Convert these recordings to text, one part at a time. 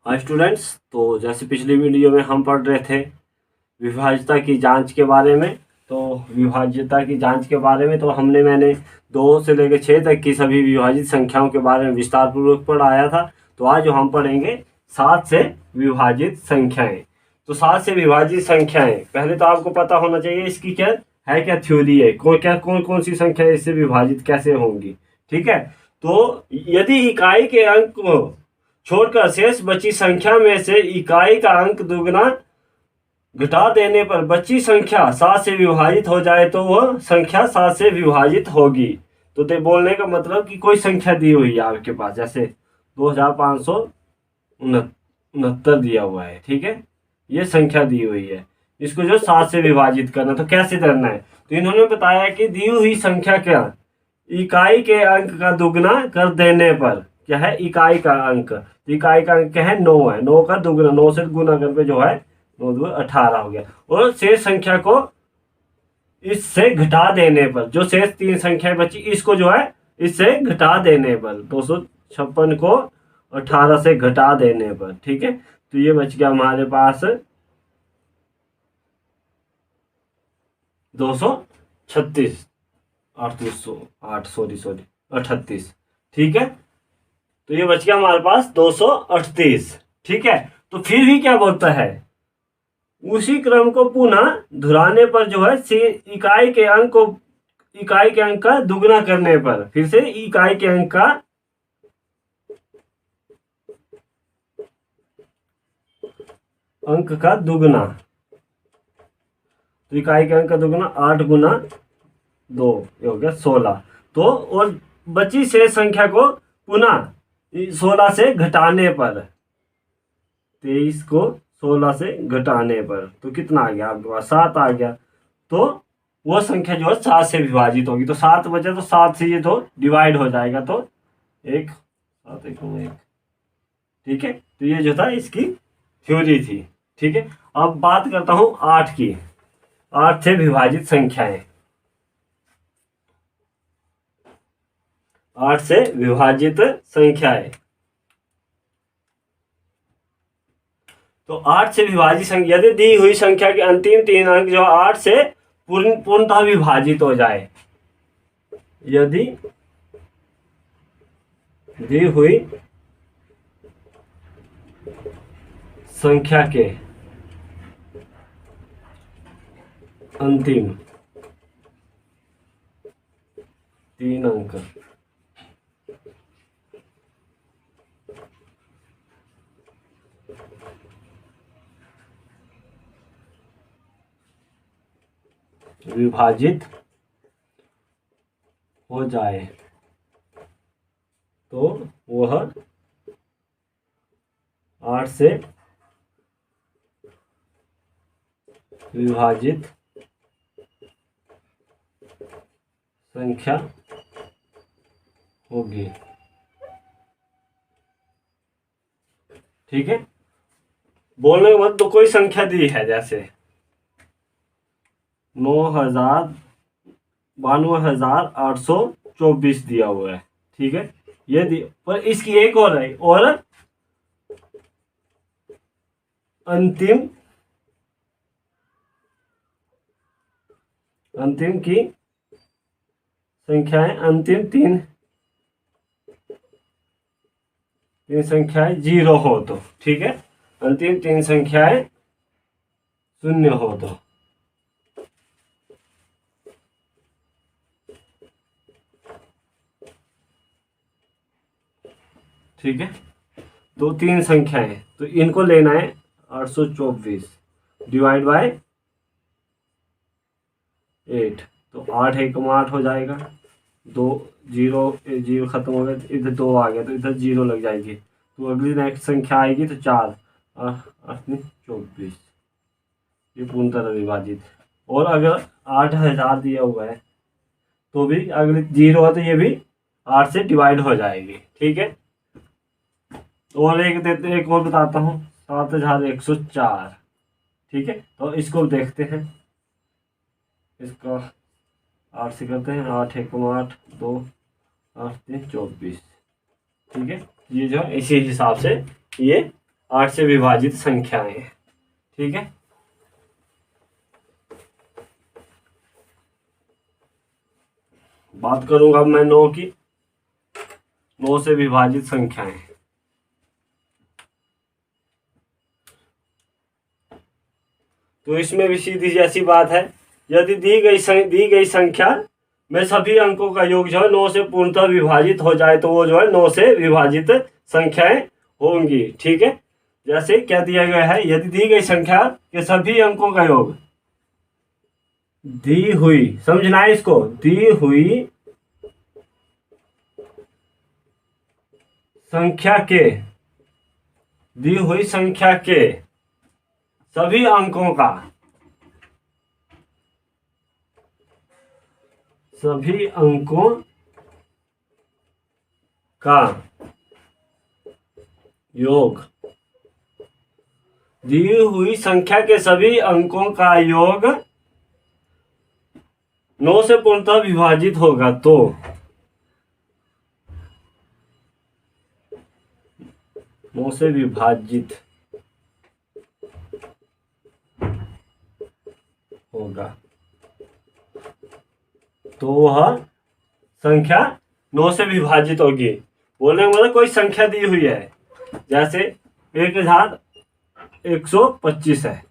Hi students, तो जैसे पिछली वीडियो में हम पढ़ रहे थे विभाज्यता की जांच के बारे में। तो विभाज्यता की जांच के बारे में तो मैंने 2 से लेकर 6 तक की सभी विभाजित संख्याओं के बारे में विस्तार पूर्वक पढ़ाया था। तो आज जो हम पढ़ेंगे 7 से विभाजित संख्याएं। तो 7 से विभाजित संख्याएं, पहले तो आपको पता होना चाहिए इसकी क्या थ्योरी है, कौन कौन सी संख्या इससे विभाजित कैसे होंगी। ठीक है, तो यदि इकाई के अंक को छोड़कर शेष बची संख्या में से इकाई का अंक दुगना घटा देने पर बची संख्या 7 से विभाजित हो जाए तो वह संख्या 7 से विभाजित होगी। तो बोलने का मतलब कि कोई संख्या दी हुई है आपके पास, जैसे 2569 दिया हुआ है। ठीक है, ये संख्या दी हुई है, इसको जो 7 से विभाजित करना, तो कैसे करना है। तो इन्होंने बताया कि दी हुई संख्या क्या, इकाई के अंक का दुगना कर देने पर क्या है, इकाई का अंक, तो इकाई का अंक क्या है 9 है, 9 का दुगना, 9 से गुना करके जो है 9 2 18 हो गया। और शेष संख्या को इससे घटा देने पर, जो शेष 3 संख्या बची इसको जो है इससे घटा देने पर, 256 को 18 से घटा देने पर। ठीक है, तो ये बच गया हमारे पास 236, 38। ठीक है, तो ये बच गया हमारे पास 238। ठीक है, तो फिर भी क्या बोलता है, उसी क्रम को पुनः दोहराने पर जो है इकाई के अंक का दुगना करने पर, फिर से इकाई के अंक का दुगना, तो इकाई के अंक का दुगना 8 गुना 2, ये हो गया 16। तो और बची शेष संख्या को पुनः 16 से घटाने पर, 23 को 16 से घटाने पर, तो कितना आ गया आपके पास 7 आ गया। तो वो संख्या जो है 7 से विभाजित होगी। तो 7 बचे तो 7 से ये तो डिवाइड हो जाएगा, तो 1 7 1 1। ठीक है, तो ये जो था इसकी थ्योरी थी। ठीक है, अब बात करता हूं 8 की, 8 से विभाजित संख्याएं। 8 से विभाजित संख्याएं, तो 8 से विभाजित संख्या, यदि दी हुई संख्या के अंतिम 3 अंक जो 8 से पूर्णतः विभाजित हो जाए, यदि दी हुई संख्या के अंतिम 3 अंक विभाजित हो जाए तो वह 8 से विभाजित संख्या होगी। ठीक है, बोलने के बाद तो कोई संख्या दी है, जैसे 92,824 दिया हुआ है। ठीक है, ये पर इसकी एक और है, और अंतिम की संख्याएं, अंतिम तीन संख्याएं 0 हो तो, ठीक है, अंतिम 3 संख्याएं 0 हो तो, ठीक है, तो 3 संख्याएं, तो इनको लेना है 824 डिवाइड बाय 8, तो 8 1 8 हो जाएगा, 2 0 0 खत्म हो गया, इधर 2 आ गया तो इधर 0 लग जाएगी, तो अगली नेक्स्ट संख्या आएगी तो 4 8 24, ये पूर्णतः विभाजित। और अगर 8000 दिया हुआ है तो भी अगले 0 है तो ये भी 8 से डिवाइड हो जाएगी। ठीक है, और एक और बताता हूँ, 7104। ठीक है, तो इसको देखते हैं, इसका 8 से करते हैं, 8 1 8 2 8 3 24। ठीक है, ये जो है इसी हिसाब से ये 8 से विभाजित संख्याएं हैं। ठीक है, बात करूंगा मैं 9 की। 9 से विभाजित संख्याएं, तो इसमें भी सीधी जैसी बात है। यदि दी गई संख्या में सभी अंकों का योग जो है 9 से पूर्णतः विभाजित हो जाए तो वो जो है 9 से विभाजित संख्याएं होंगी। ठीक है, जैसे क्या दिया गया है, यदि दी गई संख्या के सभी अंकों का योग, दी हुई, समझना है इसको, दी हुई संख्या के सभी अंकों का योग, दी हुई संख्या के सभी अंकों का योग 9 से पूर्णतः विभाजित होगा तो 9 से विभाजित होगा तो वह संख्या 9 से विभाजित होगी। बोलने का मतलब कोई संख्या दी हुई है, जैसे 1125 है,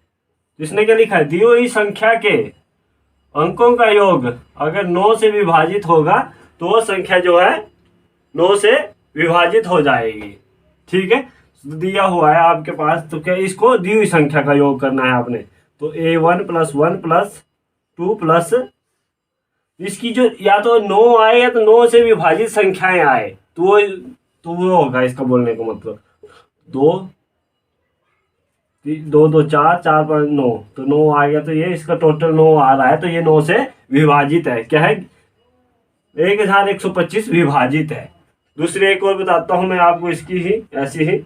इसने क्या लिखा है, दी हुई संख्या के अंकों का योग अगर 9 से विभाजित होगा तो वह संख्या जो है 9 से विभाजित हो जाएगी। ठीक है, दिया हुआ है आपके पास, तो क्या इसको दी हुई संख्या का योग करना है आपने, तो a1 + 1 + 2 प्लस इसकी जो या तो 9 आए या तो 9 से विभाजित संख्याएं आए तो वो होगा इसका बोलने का मतलब। 2 2 2 4 4 5 9, तो 9 आ गया, तो ये इसका टोटल 9 आ रहा है, तो ये 9 से विभाजित है। क्या है, 1125 विभाजित है। दूसरी एक और बताता हूं मैं आपको, इसकी ही ऐसी ही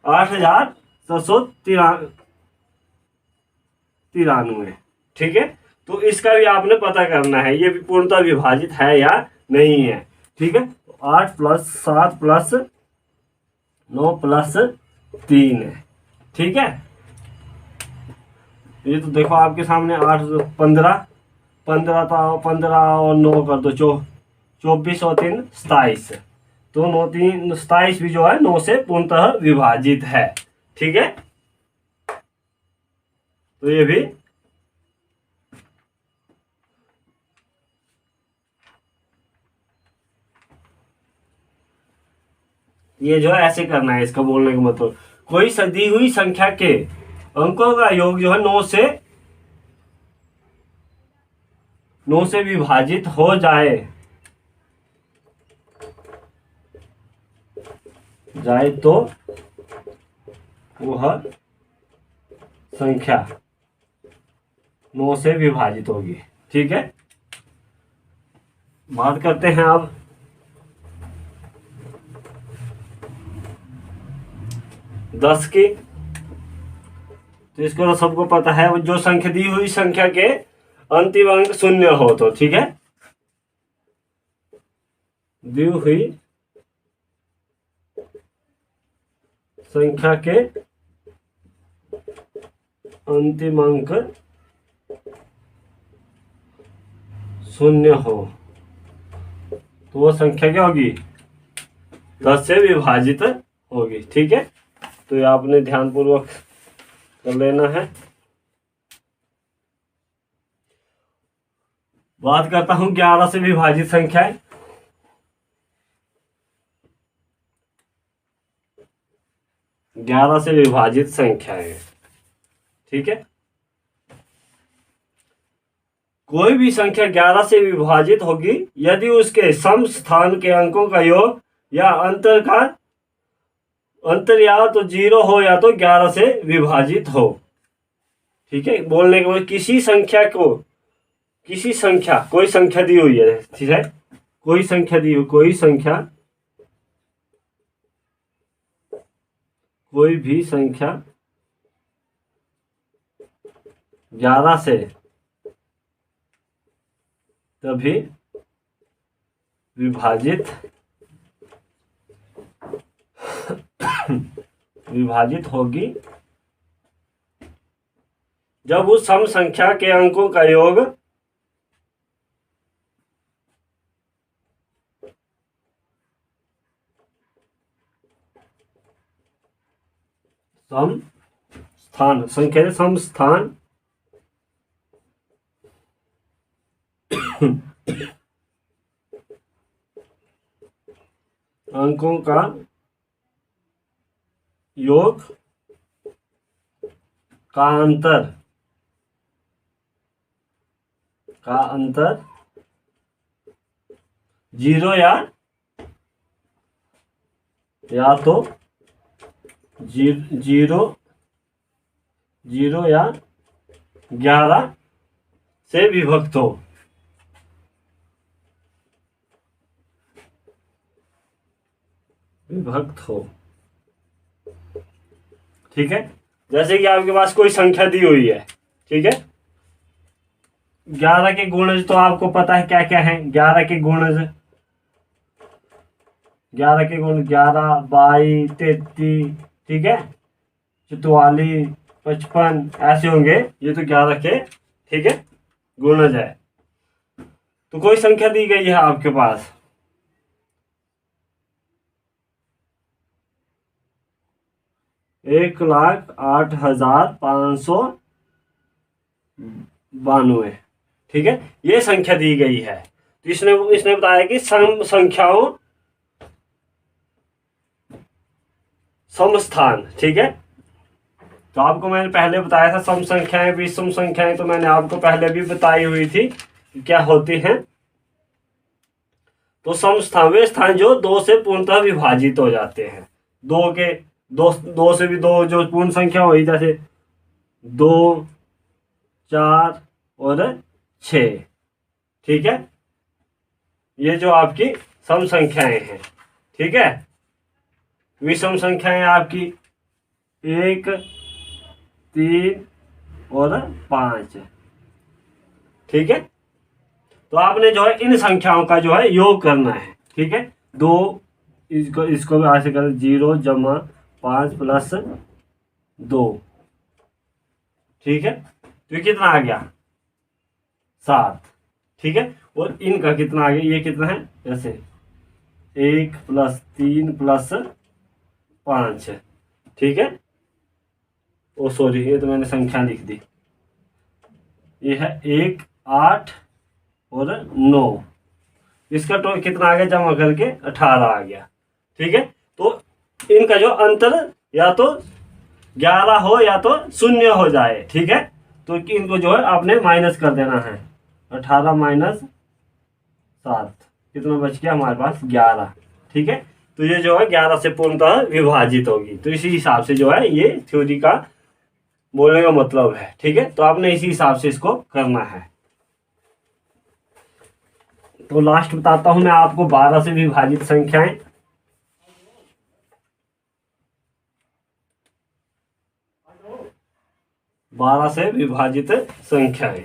8793। ठीक है, तो इसका भी आपने पता करना है, ये भी पूर्णतः विभाजित है या नहीं है। ठीक है, 8 + 7 + 9 + 3 है। ठीक है, ये तो देखो आपके सामने 8 15 15 और 9 कर दो 24 और 3 27, तो 9 3 27 भी जो है 9 से पूर्णतः विभाजित है। ठीक है, तो ये भी ये जो है ऐसे करना है, इसका बोलने का मतलब कोई दी हुई संख्या के अंकों का योग जो है 9 से विभाजित हो जाए तो वह संख्या 9 से विभाजित होगी। ठीक है, बात करते हैं अब 10 की। तो इसको तो सबको पता है, जो संख्या दी हुई संख्या के अंतिम अंक 0 हो तो, ठीक है, दी हुई संख्या के अंतिम अंक 0 हो तो वो संख्या क्या होगी, 10 से विभाजित होगी। ठीक है, तो ये आपने ध्यानपूर्वक कर लेना है। बात करता हूं 11 से विभाजित संख्याएं। 11 से विभाजित संख्याएं, ठीक है, कोई भी संख्या 11 से विभाजित होगी यदि उसके सम स्थान के अंकों का योग या अंतर या तो 0 हो या तो 11 से विभाजित हो। ठीक है, बोलने के बाद कोई संख्या दी हुई है, ठीक है, कोई संख्या 11 से तभी विभाजित विभाजित होगी जब उस सम संख्या के अंकों का योग सम स्थान संख्या है सम स्थान अंकों का योग का अंतर 0 या तो 0 या 11 से विभक्त हो। ठीक है, जैसे कि आपके पास कोई संख्या दी हुई है, ठीक है। 11 के गुणज तो आपको पता है क्या क्या है। 11 के गुणज 11, 22, 33, ठीक है, 44, 55 ऐसे होंगे। ये तो 11 के, ठीक है, गुणज है। तो कोई संख्या दी गई है आपके पास, 1,08,592, ठीक है, ये संख्या दी गई है। तो इसने बताया कि सम संख्याओं समस्थान, ठीक है। तो आपको मैंने पहले बताया था सम संख्याएं विषम संख्याएं, तो मैंने आपको पहले भी बताई हुई थी कि क्या होती हैं। तो समस्थान वे स्थान जो 2 से पूर्णतः विभाजित हो जाते हैं। दो से भी 2 जो पूर्ण संख्या हुई, जैसे 2, 4 और 6, ठीक है, ये जो आपकी सम संख्याएं हैं, ठीक है। विषम संख्याएं आपकी 1, 3 और 5, ठीक है। तो आपने जो है इन संख्याओं का जो है योग करना है, ठीक है। 2 इसको भी ऐसे कर 0 जमा 5 प्लस 2, ठीक है। तो ये कितना आ गया 7, ठीक है। और इनका कितना आ गया, ये कितना है, जैसे 1 प्लस 3 प्लस 5, ठीक है। ओ सॉरी, ये तो मैंने संख्या लिख दी। ये है 1, 8 और 9, इसका तो कितना आ गया, जमा करके 18 आ गया, ठीक है। तो इनका जो अंतर या तो 11 हो या तो 0 हो जाए, ठीक है। तो इनको जो है आपने माइनस कर देना है। 18 माइनस 7 कितना बच गया हमारे पास, 11, ठीक है। तो ये जो है 11 से पूर्णतः विभाजित होगी। तो इसी हिसाब से जो है ये थ्योरी का बोलने का मतलब है, ठीक है। तो आपने इसी हिसाब से इसको करना है। तो लास्ट बताता हूं मैं आपको 12 से विभाजित संख्याएं। 12 से विभाजित संख्याएं,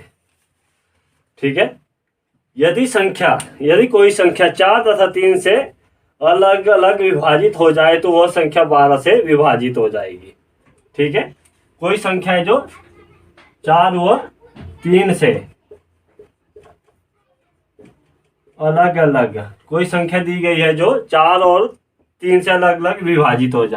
ठीक है। यदि कोई संख्या 4 तथा 3 से अलग अलग विभाजित हो जाए तो वह संख्या 12 से विभाजित हो जाएगी, ठीक है। कोई संख्या है जो 4 व 3 से अलग अलग, कोई संख्या दी गई है जो 4 और 3 से अलग अलग विभाजित हो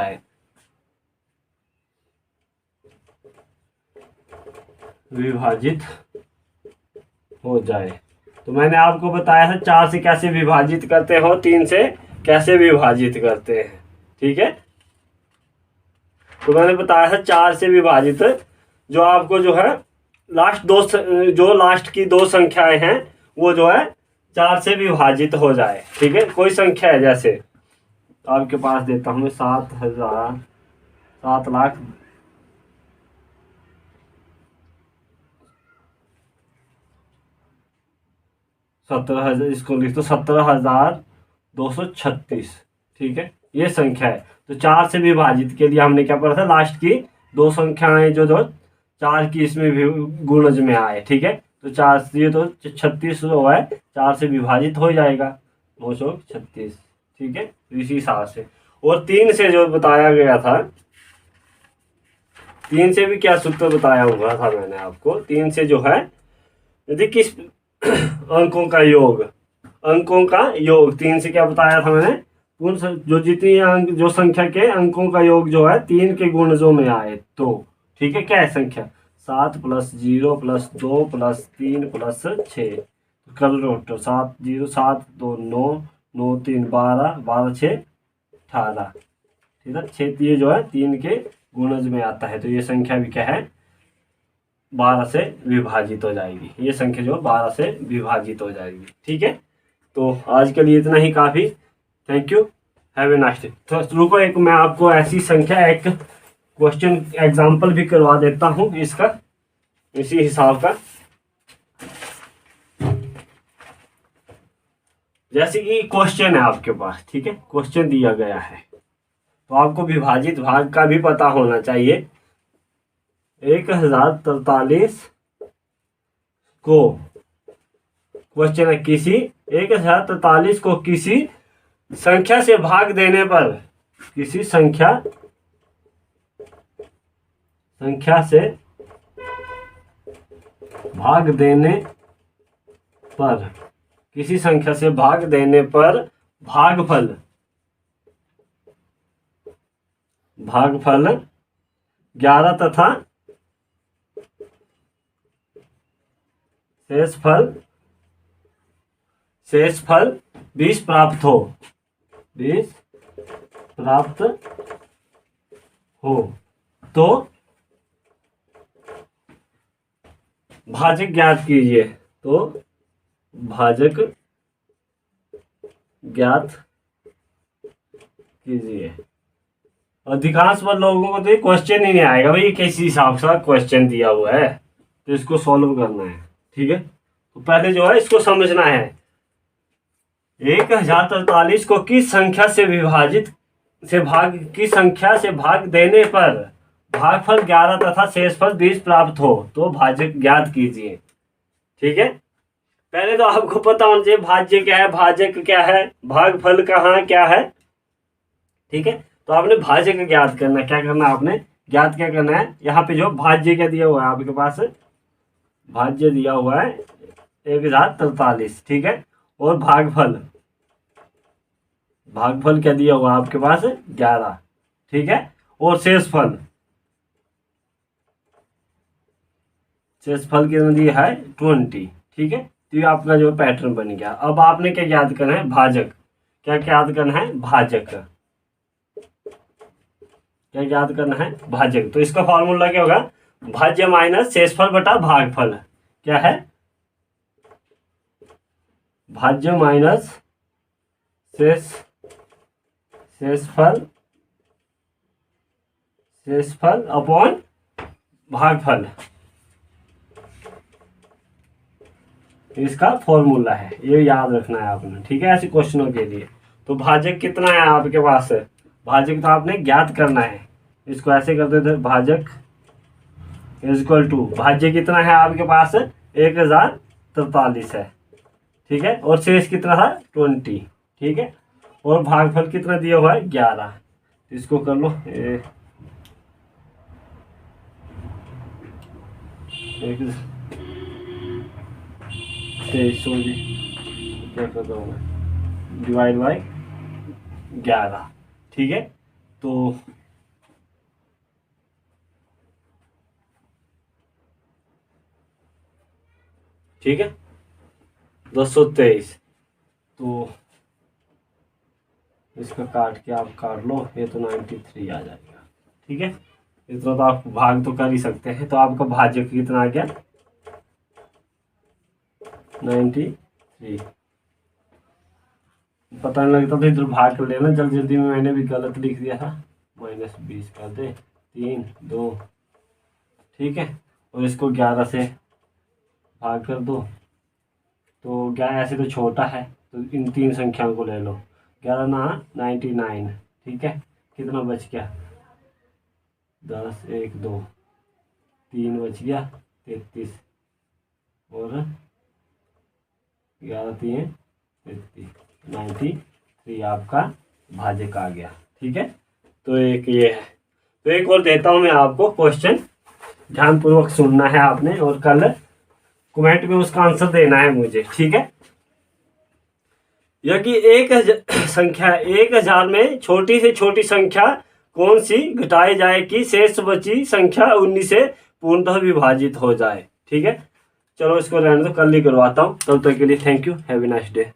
जाए, तो मैंने आपको बताया था 4 से कैसे विभाजित करते हो, 3 से कैसे विभाजित करते हैं, ठीक है। तो मैंने बताया था 4 से विभाजित, जो आपको जो है लास्ट की 2 संख्याएं हैं वो जो है 4 से विभाजित हो जाए, ठीक है। कोई संख्या है, जैसे आपके पास देता हूँ 7,00,000 17,000, इसको लिख दो 17,236, ठीक है, ये संख्या है। तो 4 से विभाजित के लिए हमने क्या पढ़ा था, लास्ट की 2 संख्याएं जो 4 की इसमें भी गुणज में आए, ठीक है। तो 4 से तो 36 जो है 4 से विभाजित हो जाएगा, 236, ठीक है। तो इसी हिसाब से। और 3 से जो बताया गया था 3 से भी क्या सूत्र बताया हुआ था मैंने आपको, 3 से जो है यदि किस अंकों का योग, अंकों का योग 3 से क्या बताया था मैंने, जो जितनी अंक, जो संख्या के अंकों का योग जो है 3 के गुणजों में आए तो, ठीक है, क्या है संख्या 7 + 0 + 2 + 3 + 6, कर लो तो 7 0 7 2 9 9 3 12 12 6 18, ठीक है, 6 ये जो है 3 के गुणज में आता है, तो ये संख्या भी क्या है 12 से विभाजित हो जाएगी, ये संख्या जो 12 से विभाजित हो जाएगी, ठीक है। तो आज के लिए इतना ही काफ़ी। Thank you, have a nice day. तो रुको, एक मैं आपको ऐसी संख्या एक क्वेश्चन एग्जांपल भी करवा देता हूँ इसका, इसी हिसाब का। जैसे कि क्वेश्चन है आपके पास, ठीक है, क्वेश्चन दिया गया है तो आपको विभाजित भाग का भी पता होना चाहिए। 1043 को, क्वेश्चन है, किसी 1043 को किसी संख्या से भाग देने पर, किसी संख्या से भाग देने पर, किसी संख्या से भाग देने पर भागफल 11 तथा शेषफल 20 प्राप्त हो, 20 प्राप्त हो तो भाजक ज्ञात कीजिए। तो भाजक ज्ञात कीजिए। अधिकांश बार लोगों को तो ये क्वेश्चन ही नहीं आएगा भाई, ये किस हिसाब से क्वेश्चन दिया हुआ है, तो इसको सॉल्व करना है, ठीक है। तो पहले जो है इसको समझना है, 1043 को किस संख्या से विभाजित किस संख्या से भाग देने पर भागफल 11 तथा शेषफल 20 प्राप्त हो तो भाजक ज्ञात कीजिए, ठीक है। पहले तो आपको पता होना चाहिए भाज्य क्या है, भाजक क्या है, भागफल कहाँ क्या है, ठीक है। तो आपने भाजक ज्ञात करना, क्या करना आपने ज्ञात क्या करना है, यहाँ पे जो भाज्य क्या दिया हुआ है आपके पास, भाज्य दिया हुआ है 1043, ठीक है, और भागफल क्या दिया हुआ है आपके पास 11, ठीक है, और शेषफल कितना दिया है 20, ठीक है। तो ये आपका जो पैटर्न बन गया। अब आपने क्या याद करना है, भाजक, क्या याद करना है, भाजक, क्या याद करना है, भाजक। तो इसका फॉर्मूला क्या होगा, भाज्य माइनस शेषफल बटा भागफल, क्या है, भाज्य माइनस शेषफल अपॉन भागफल, इसका फॉर्मूला है, ये याद रखना है आपने, ठीक है, ऐसे क्वेश्चनों के लिए। तो भाजक कितना है आपके पास, भाजक तो आपने ज्ञात करना है, इसको ऐसे करते थे, भाजक इक्वल टू, भाज्य कितना है आपके पास 1043 है, ठीक है, और शेष कितना था 20, ठीक है, और भागफल कितना दिया हुआ है 11, इसको कर लो क्या कर रहा हूँ मैं, डिवाइड बाई 11, ठीक है। तो ठीक है 223, तो इसका काट के आप काट लो, ये तो 93 आ जाएगा, ठीक है। इतना तो आप भाग तो कर ही सकते हैं। तो आपका भाजक कितना आ गया 93, पता नहीं लगता तो इधर भाग कर लेना, जल्दी में मैंने भी गलत लिख दिया था, -20 कर दे, 3 2, ठीक है, और इसको 11 से भाग कर दो, तो 11 ऐसे तो छोटा है, तो इन 3 संख्याओं को ले लो, 11 ना 99, ठीक है, कितना बच गया 10 1 2 3 बच गया 33, और 11 3 33, 93 आपका भाजक आ गया, ठीक है। तो एक ये है। तो एक और देता हूँ मैं आपको क्वेश्चन, ध्यानपूर्वक सुनना है आपने और कल कमेंट में उसका आंसर देना है मुझे, ठीक है। यह कि संख्या 1000 में छोटी से छोटी संख्या कौन सी घटाई जाए कि शेष बची संख्या 19 से पूर्णतः विभाजित हो जाए, ठीक है। चलो इसको रहने दो, कल ही करवाता हूँ। तब तक के लिए thank you, have a nice day.